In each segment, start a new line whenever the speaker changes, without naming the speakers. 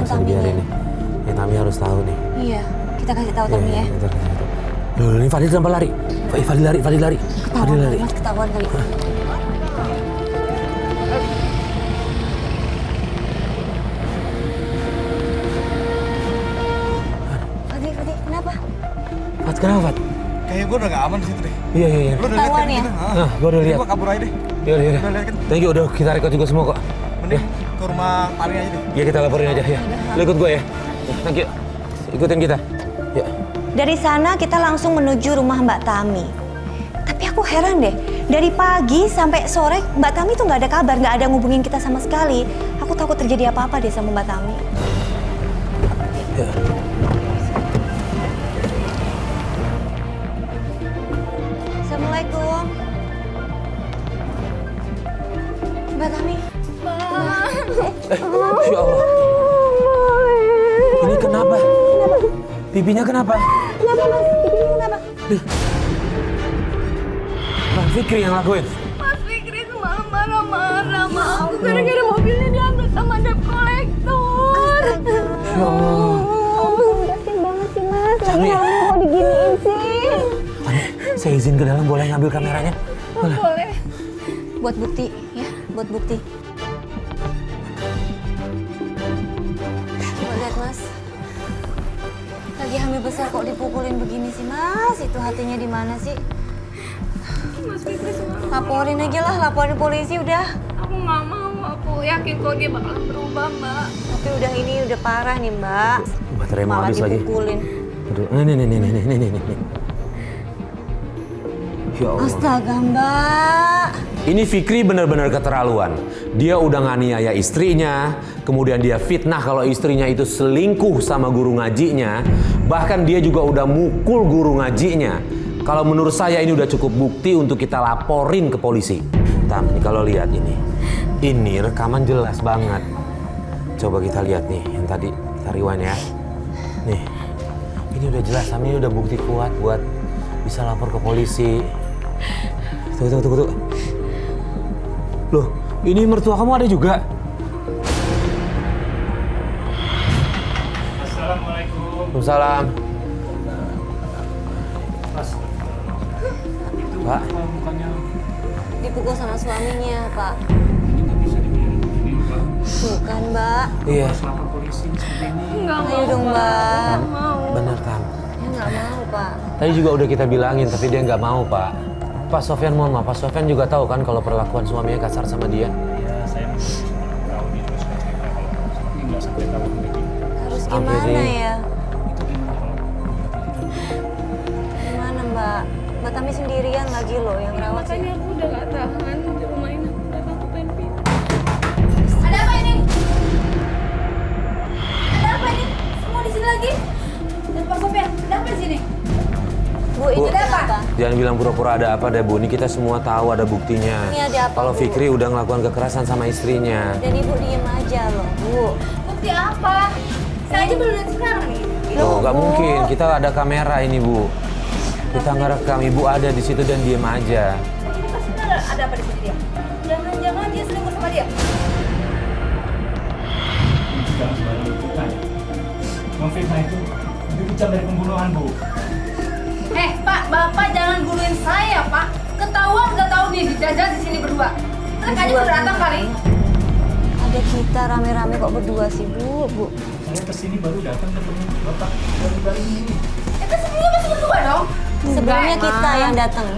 dan Tami.
Ya Tami harus tahu nih.
Iya, kita kasih tahu Tami ya.
Loh, ini Fadil sampai lari. Fadil lari.
Mas ketahuan kali. Fadil, kenapa?
Fat, kenapa Fat?
Kayaknya gue udah gak aman di situ deh.
Iya.
Lu udah lihat
Ketahuan
kan
ya?
gitu?
Nah, gue udah lihat.
Gue kabur aja deh.
Iya.
Udah lihat kan?
Thank you, udah kita record juga semua kok.
Mending ke rumah Tami aja deh.
Ya kita laporin aja ya. Lu ikut gue ya. Thank you. Ikutin kita. Ya.
Dari sana kita langsung menuju rumah Mbak Tami. Tapi aku heran deh, dari pagi sampai sore Mbak Tami tuh nggak ada kabar, nggak ada ngubungin kita sama sekali. Aku takut terjadi apa-apa deh sama Mbak Tami.
Ya.
Assalamualaikum. Mbak Tami.
Ya Allah. Ini kenapa? Pipinya kenapa?
Kenapa Mas? Pipinya kenapa?
Bang Fikri yang lakuin.
Mas Fikri semalam marah-marah sama aku gara-gara mobilnya diambil sama debt collector.
Ya Allah.
Kasian banget sih Mas.
Tami.
Kok diginiin sih?
Tami, saya izin ke dalam, boleh ngambil kameranya?
Boleh.
Buat bukti ya, buat bukti. Coba lihat Mas. Lagi hamil besar kok dipukulin begini sih Mas? Itu hatinya di mana sih?
Mas Fikri semalam.
Laporin aja lah, laporin polisi udah.
Aku nggak mau. Aku yakin kok dia bakalan berubah, Mbak.
Tapi ini udah parah nih Mbak.
Baterai mau
Malah
habis lagi.
dipukulin.
Aduh, nih. Ya Allah.
Astaga Mbak.
Ini Fikri benar-benar keterlaluan. Dia udah nganiaya istrinya, kemudian dia fitnah kalau istrinya itu selingkuh sama guru ngajinya. Bahkan dia juga udah mukul guru ngajinya. Kalau menurut saya ini udah cukup bukti untuk kita laporin ke polisi. Tam, ini kalau lihat ini rekaman jelas banget. Coba kita lihat nih, yang tadi kita rewind ya. Nih, ini udah jelas, Tam, ini udah bukti kuat buat bisa lapor ke polisi. Tunggu. Loh, ini mertua kamu ada juga?
Assalamualaikum.
Waalaikumsalam. Pak,
Mukanya
Dipukul sama suaminya Pak.
ini nggak bisa dibiarin begini, Pak.
Bukan Mbak.
iya,
Harus lapor polisi seperti ini.
Nggak
Ayo
mau,
dong Mbak.
mau.
bener Tam.
Ya nggak mau Pak.
Tadi juga udah kita bilangin, tapi dia nggak mau, Pak. Pak Sofyan, mohon maaf, Pak Sofyan juga tahu kan kalau perlakuan suaminya kasar sama dia.
Ya, saya tahu dia terus cerita kalau tapi nggak sampai tahu begini.
Harus
Sampai
gimana
di-
ya?
Itu gimana kalau
Gimana Mbak? Mbak Tami sendirian lagi loh yang rawat sih.
Makanya aku udah gak tahan di rumah ini. Aku datang ke penpi.
Ada apa ini? Ada apa ini? Semua di sini lagi? Dan Pak Sofyan, ada apa di sini?
Bu, ini
Bu.
kenapa?
Jangan bilang pura-pura ada apa deh, Bu. Ini kita semua tahu ada buktinya.
Ini ada apa,
Kalau
Bu?
Fikri udah ngelakukan kekerasan sama istrinya.
Dan Ibu diem aja loh, Bu.
Bukti apa? Saya aja baru lihat sekarang nih.
Loh, nggak
Bu.
mungkin. Kita ada kamera ini, Bu. Kita ngerekam, Ibu ada di situ dan diem aja.
Ini pasti ada apa di sini dia? Jangan-jangan dia selingkuh sama dia.
jangan sembarang fitnah ya. Memfitnah itu lebih kejam dari pembunuhan, Bu.
Pak, Bapak jangan guluin saya, Pak. Ketahuan udah tahu nih dijajah di sini berdua. Mereka aja
Berdua
udah datang
gimana?
kali.
Ada kita rame-rame kok berdua sih, Bu.
Saya kesini baru datang ketemu Bapak baru ini.
Itu sebelumnya masih berdua dong.
Sebelumnya
Enggak,
kita
Ma.
yang datang.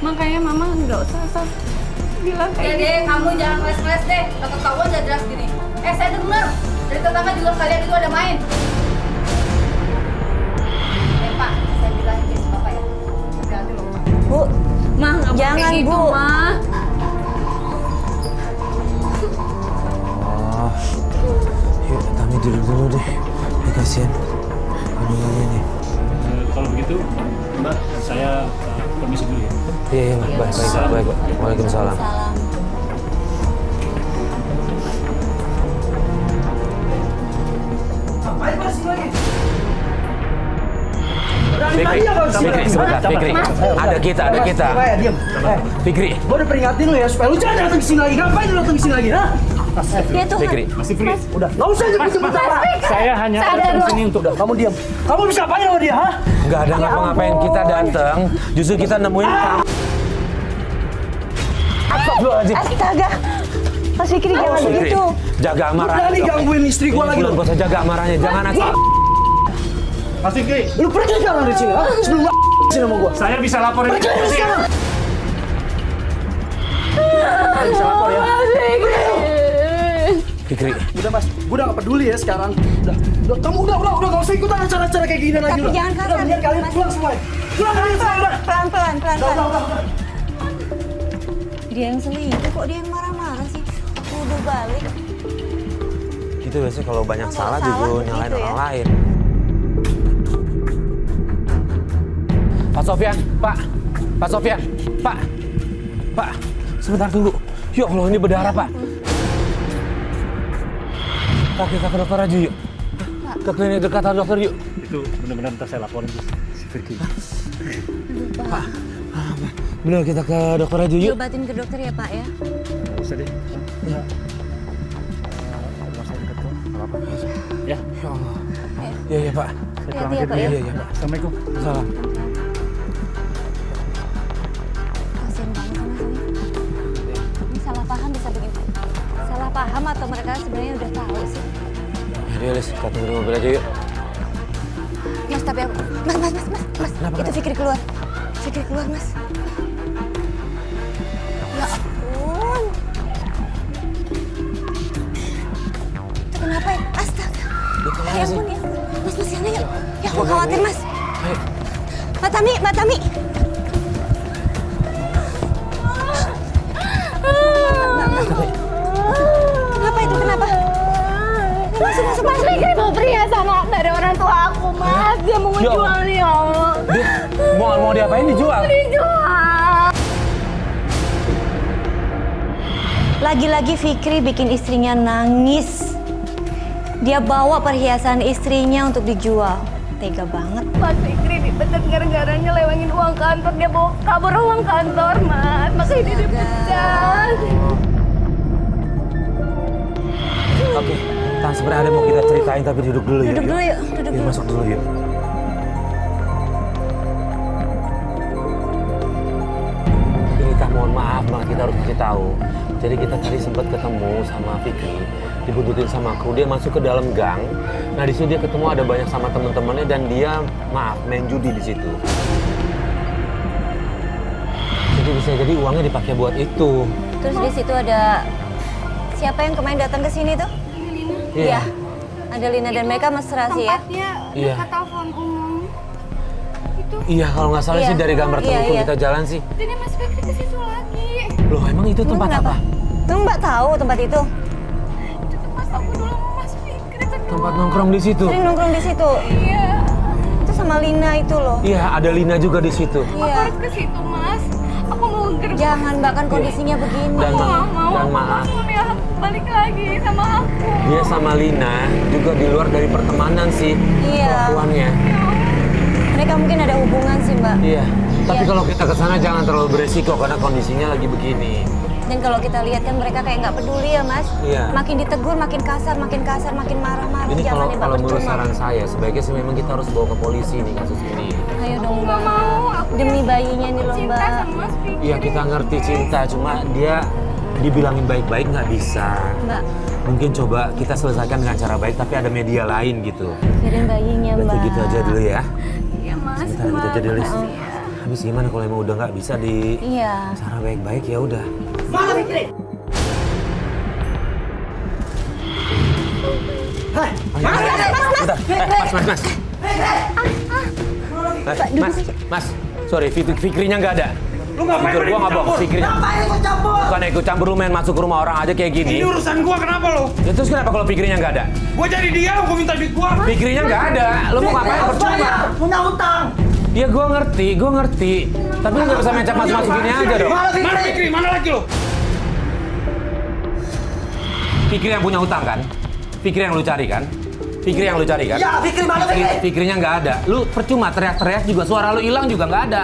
Makanya Mama nggak usah asal bilang
Ya
kayak
deh,
gitu.
kamu jangan ngeles-ngeles deh. Ketahuan udah jelas gini. Saya dengar dari tetangga juga kalian itu ada main. Pak, saya bilangin ke Bapak ya. Hati-hati loh.
Bu,
Ma, nggak mau
Jangan,
kayak gitu,
Bu.
Ma.
Oh, yuk Tami duduk dulu deh. Ini kasihan. Kandungannya nih.
Kalau begitu, Mbak, saya permisi dulu ya.
Iya, baik. Waalaikumsalam.
salam.
Ngapain Pak sini lagi?
Fikri, sebentar, Fikri. Ada kita.
Diam.
Fikri,
Gue udah peringatin lu ya supaya lu jangan datang ke sini lagi. Ngapain lu datang ke sini lagi, ha?
Dia tuh
Fikri.
Mas Fikri,
Udah, nggak usah jemput-jemput apa.
saya hanya datang sini untuk
Kamu diam. Kamu bisa apain sama dia, ha?
Nggak ada ngapa-ngapain, kita datang. Justru kita nemuin kamu. Astagfirullahaladzim.
astaga. Mas Fikri jangan
Fikri,
begitu.
jaga amarahnya.
Berani gangguin istri gua lagi
Bulan
lo.
gak usah jaga amarahnya, jangan asal.
Mas Fikri,
Lu pergi sekarang dari sini, ha? Sebelum lu sini sama gua.
saya bisa laporin ke
Pergi dari
polisi.
sekarang.
Saya bisa lapor ya.
Fikri,
Udah mas, gua udah gak peduli ya sekarang. Udah, kamu udah gak usah ikutan acara-acara kayak gini lagi.
Tapi
udah.
jangan kasar,
Udah, mendingan kalian
Mas.
pulang semua. Pulang kalian semua, udah.
Pelan-pelan, pelan-pelan.
Udah.
Dia yang selingkuh, kok dia yang marah-marah sih? Kudu balik.
itu biasanya kalau banyak
Kalau
salah
salah
juga
begitu
nyalain
ya.
orang lain. Pak Sofyan, Pak. Pak Sofyan, Pak. Pak, sebentar tunggu. Ya Allah, ini berdarah, Pak. Pak, kita ke dokter aja yuk. Ke klinik dekat dokter yuk.
Itu benar-benar ntar saya laporin si Fikri.
Bener, kita ke dokter aja yuk.
Diobatin ke dokter ya Pak ya.
Nggak usah deh. Ya. Rumah saya dekat kok. Nggak apa-apa. Ya,
Ya Allah. Iya, iya, Pak.
saya pulang
Hati-hati ya,
aja
Pak,
dulu
ya.
Iya, iya, Pak.
Assalamualaikum.
Salam.
Kasian banget sama saya. Ini salah paham bisa begitu. Salah paham atau mereka sebenarnya udah tahu sih.
Ya, Lis, kita tunggu di mobil aja yuk.
Mas, tapi aku... Mas.
Kenapa,
Itu Fikri keluar. Fikri keluar, Mas. Ya ampun. Itu kenapa ya? Astaga. Ya ampun ya. Mas, sana yuk. Ya aku khawatir, Mas.
Ayo.
Mbak Tami. Kenapa itu? Kenapa? Masuk.
Mas Fikri mau perhiasan dari orang tua aku, Mas. Dia mau
Ya Allah.
ngejualnya.
Dia mau diapain dijual?
Dijual.
Lagi-lagi Fikri bikin istrinya nangis. Dia bawa perhiasan istrinya untuk dijual. Tega banget.
Mas Fikri dipecat gara-gara nyelewengin uang kantor. Dia bawa kabur uang kantor, Mas. Makanya dia dipecat.
Oke, Tang, sebenarnya ada mau kita ceritain tapi duduk dulu
Duduk dulu yuk, duduk
Yuk,
dulu.
masuk dulu yuk. Ini Tang, mohon maaf banget, kita harus kasih tahu. Jadi kita tadi sempat ketemu sama Fikri, dibuntutin sama kru, dia masuk ke dalam gang. Nah di situ dia ketemu ada banyak sama teman-temannya dan dia main judi di situ. Jadi bisa jadi uangnya dipakai buat itu.
Terus di situ ada siapa yang kemarin datang ke sini tuh? Iya. Ada Lina dan mereka mesra sih ya.
Tempatnya
Iya.
dekat telepon umum. Itu.
Iya, kalau nggak salah
Iya.
sih dari gambar
Iya,
temanku
iya.
kita jalan sih.
Jadi Mas Fikri ke situ lagi.
Loh, emang itu tempat
Kenapa?
apa?
Tuh Mbak tahu tempat itu.
Itu tempat aku dulu sama Mas Fikri kan.
Tempat nongkrong di situ.
Sering nongkrong di situ.
Iya.
Itu sama Lina itu loh.
Iya, ada Lina juga di situ.
Aku
Iya.
harus ke situ, Mas. Aku mau gerbang.
Jangan Mbak, kan kondisinya begini.
Dan
Aku nggak mau.
dan maaf,
Suami aku balik lagi sama aku.
dia sama Lina juga di luar dari pertemanan sih.
Iya.
Kelakuannya.
Mereka mungkin ada hubungan sih Mbak.
Iya. Tapi
Iya.
kalau kita ke sana jangan terlalu beresiko karena kondisinya lagi begini.
Dan kalau kita lihat kan mereka kayak nggak peduli ya Mas.
Iya.
Makin ditegur, makin kasar, makin marah-marah.
Ini
Jangan ya Mbak,
kalau menurut
percuma.
saran saya sebaiknya sih memang kita harus bawa ke polisi nih kasus ini.
Ayo dong
Nggak
Mbak.
mau. Aku
Demi bayinya nih loh
cinta
Mbak.
sama Mas Fikri.
Iya, kita ngerti cinta, cuma dia dibilangin baik-baik nggak bisa.
Mbak,
Mungkin coba kita selesaikan dengan cara baik tapi ada media lain gitu.
pikirin bayinya Mbak.
Berarti gitu aja dulu ya.
Iya, Mas.
Sebentar gitu aja dulu.
Makasih ya.
Habis gimana kalau emang udah nggak bisa di
Iya.
cara baik-baik ya udah.
Mana Fikri? Hei, mana?
Bentar. Mas. Sorry, Fikrinya nggak ada.
Lu ngapain
Jujur, gua nggak bohong, Fikrinya.
Ngapain ikut campur?
Bukan ikut campur, lu main masuk ke rumah orang aja kayak gini.
Ini urusan gua, kenapa lo?
Ya terus kenapa kalau Fikrinya nggak ada?
Gua jadi dia, gua minta duit gua.
Fikrinya nggak ada. Lu mau ngapain percuma?
Punya utang.
Ya gua ngerti. Tapi lu nggak bisa mencap masuk gini aja dong.
Mana Fikri? Mana lagi lo?
Fikri yang punya utang kan? Fikri yang lu cari kan?
Ya, Fikri mana Fikri?
Fikrinya nggak ada. Lu percuma teriak-teriak juga, suara lu hilang juga nggak ada.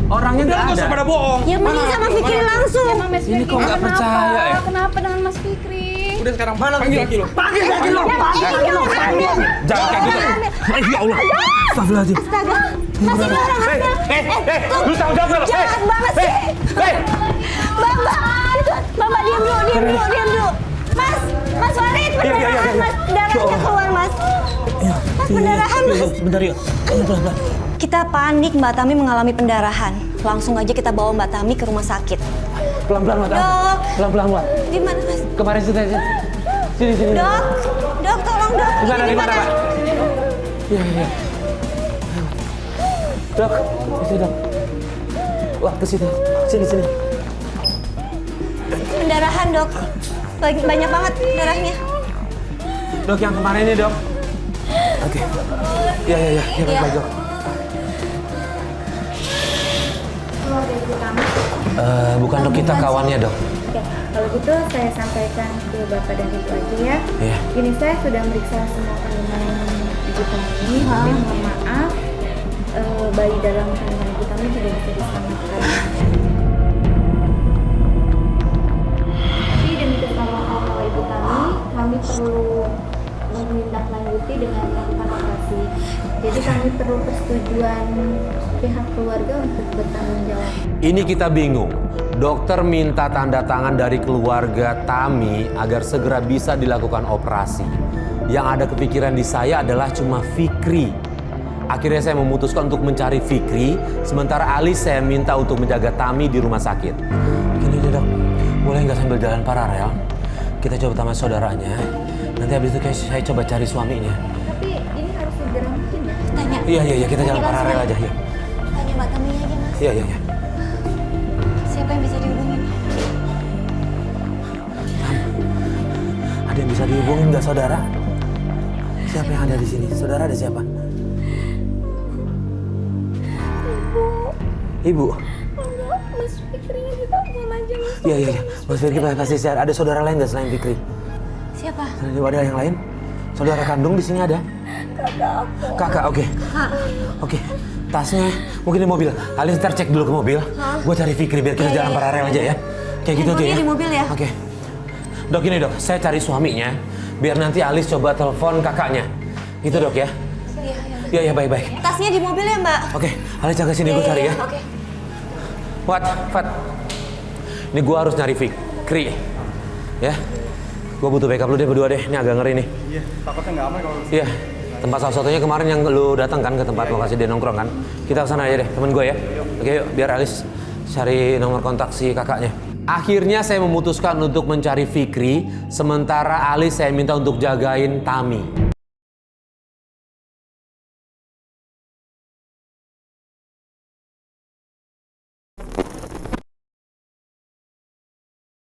Orangnya
Udah,
nggak
gak
ada.
usah pada bohong.
Ya mending sama Fikri langsung.
Mas
Ini
Fikri,
kok nggak
kenapa?
percaya ya?
Kenapa dengan Mas Fikri?
Udah sekarang panggil laki lo. Panggil laki lo.
Jangan kayak gitu. Ya Allah. Astagfirullahaladzim.
Astaga, masih ada orang hamil.
Lu tahu jawab nggak lo?
Jahat banget sih. Bapak diam dulu. Mas Farid, pendarahan mas, darahnya keluar mas. Mas pendarahan mas.
Bentar yuk. Pelan-pelan.
Kita panik, Mbak Tami mengalami pendarahan. Langsung aja kita bawa Mbak Tami ke rumah sakit.
Pelan-pelan, Mbak.
Dok,
Pelan-pelan, Mbak.
di mana mas?
Kemarin sudah sini.
Dok, tolong dok.
Di mana,
Ini
di mana, Pak? Iya. Dok, sini, Dok. Wah, ke situ. Sini.
Pendarahan dok. Banyak banget darahnya.
Dok, yang kemarin ini, Dok. Oke. Iya, baik, Dok.
Keluarga ibu kami.
Bukan dok, kita kawannya dok.
Oke, kalau gitu saya sampaikan ke bapak dan ibu aja ya.
Iya.
Ini saya sudah meriksa semua kandungan ibu kami, tapi mohon maaf, bayi dalam kandungan ibu kami tidak bisa diselamatkan. Tapi demi keselamatan nyawa ibu kami perlu menindaklanjuti dengan melakukan operasi. Jadi kami perlu persetujuan pihak keluarga untuk bertanggung jawab.
Ini kita bingung. Dokter minta tanda tangan dari keluarga Tami agar segera bisa dilakukan operasi. Yang ada kepikiran di saya adalah cuma Fikri. Akhirnya saya memutuskan untuk mencari Fikri, sementara Alis saya minta untuk menjaga Tami di rumah sakit. Gini deh dok, boleh nggak sambil jalan paralel? Kita coba tanya saudaranya. Nanti habis itu saya coba cari suaminya.
Tapi ini harus segera mungkin ya.
Tanya.
Iya, kita jalan paralel aja ya.
Tanya Mbak Tami aja mas.
Iya.
Siapa yang bisa dihubungin?
Ada yang bisa dihubungin nggak, saudara? Siapa yang ada di sini? Saudara ada siapa? Ibu.
Mas Fikri kita pulang aja mas.
Iya. Mas Fikri pasti ada saudara lain nggak selain Fikri?
Siapa?
Ada yang lain? Saudara kandung di sini ada? Kakak, oke. Oke. Tasnya mungkin di mobil. Alis ntar cek dulu ke mobil. Gue cari Fikri biar kita jalan paralel aja ya. Kayak gitu tuh ya.
Di mobil ya.
Oke.
Dok ini dok, saya cari suaminya. Biar nanti Alis coba telepon kakaknya. Itu dok ya. Iya, baik.
Tasnya di mobil ya Mbak.
Oke, Alis jaga sini gue cari ya.
Oke.
Fat. Ini gue harus nyari Fikri. Ya. Gue butuh backup lu deh berdua deh. Ini agak ngeri nih.
Iya, takutnya nggak aman kalau
Iya. Tempat salah satunya kemarin yang lu datang kan ke tempat lokasi dia nongkrong kan. Kita kesana aja deh, temen gue ya. Oke yuk, biar Alis cari nomor kontak si kakaknya. Akhirnya saya memutuskan untuk mencari Fikri, sementara Alis saya minta untuk jagain Tami.